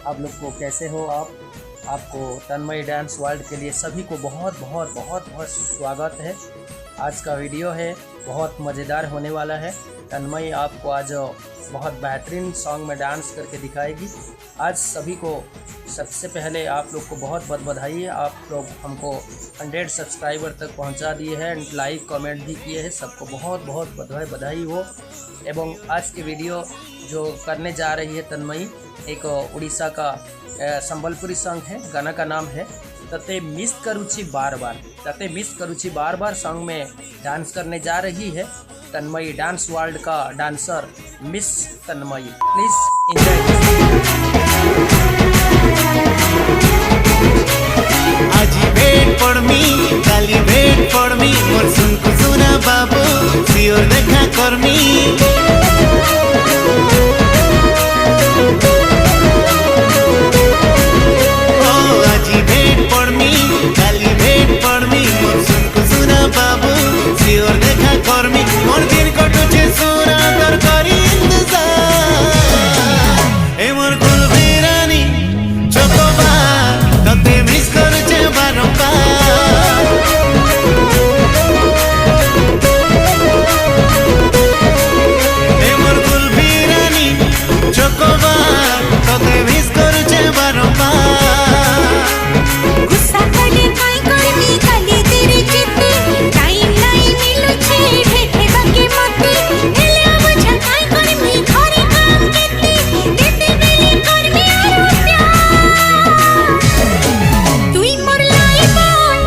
आप लोग को कैसे हो आपको तन्मय डांस वर्ल्ड के लिए सभी को बहुत बहुत बहुत बहुत स्वागत है। आज का वीडियो है बहुत मज़ेदार होने वाला है। तन्मय आपको आज बहुत बेहतरीन सॉन्ग में डांस करके दिखाएगी। आज सभी को सबसे पहले आप लोग को बहुत बहुत बधाई है। आप लोग हमको 100 सब्सक्राइबर तक पहुंचा दिए हैं एंड लाइक कमेंट भी किए हैं। सबको बहुत बहुत बधाई हो। एवं आज की वीडियो जो करने जा रही है तन्मयी, एक उड़ीसा का संबलपुरी सॉन्ग है। गाना का नाम है तते मिस करूची बार बार। तते मिस करूची बार बार सॉन्ग में डांस करने जा रही है तन्मयी, डांस वर्ल्ड का dancer miss Tanmayi. Please enjoy. आज भेट पड़मी काली भेट पड़मी मोर सुनकु सुना बाबू सियोर देखा करमी। ओ आज भेट पड़मी काली भेट पड़मी मोर सुनकु सुना बाबू सियोर देखा करमी। मोर दिन कटुचे सुना कर करी इंतजार ए मोर कुलबी रानी चोकोबार तते मिस करूचे बारंबार। ए मोर कुलबी रानी चोकोबार तते मिस करूचे बारंबार। गुस्सा करे काई करनी खाली तेरे चित्ते टाइम नहीं मिलुछे भेटे बाके मते हेले बुझा काई करनी घरे काम केते केते बेले करमी आरो प्यार। तुई मोर लाई बोल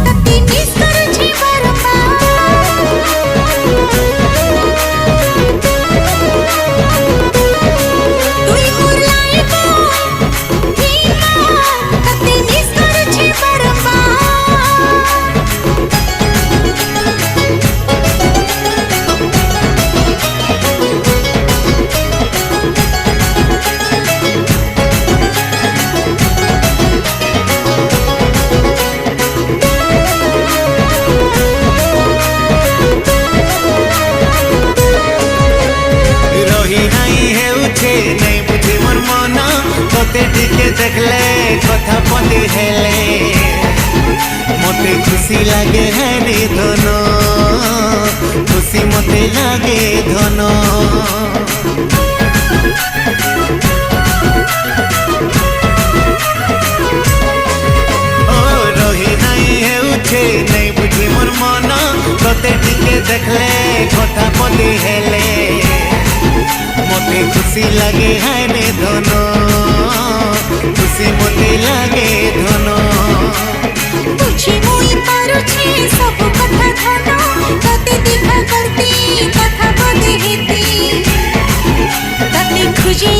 तते मिस करूछे बारंबार। तुई मोर लाई बोल तते मिस करूछे बारंबार। रही नहीं है उठे नहीं बुझे मोर मन तोते टिके देखले कथा पति हेले मते खुशी लागे है रे धन खुशी मते लागे धन। ओ रही नहीं है उठे नहीं बुझे मोर मन तोते टिके देखले कथा पति हेले मते खुशी लागे हाय रे धन खुशी मते लागे धन। बुझी मुई पारुछे सब कथा धन तते दिखा करती कथा बदे हेती तते खुजी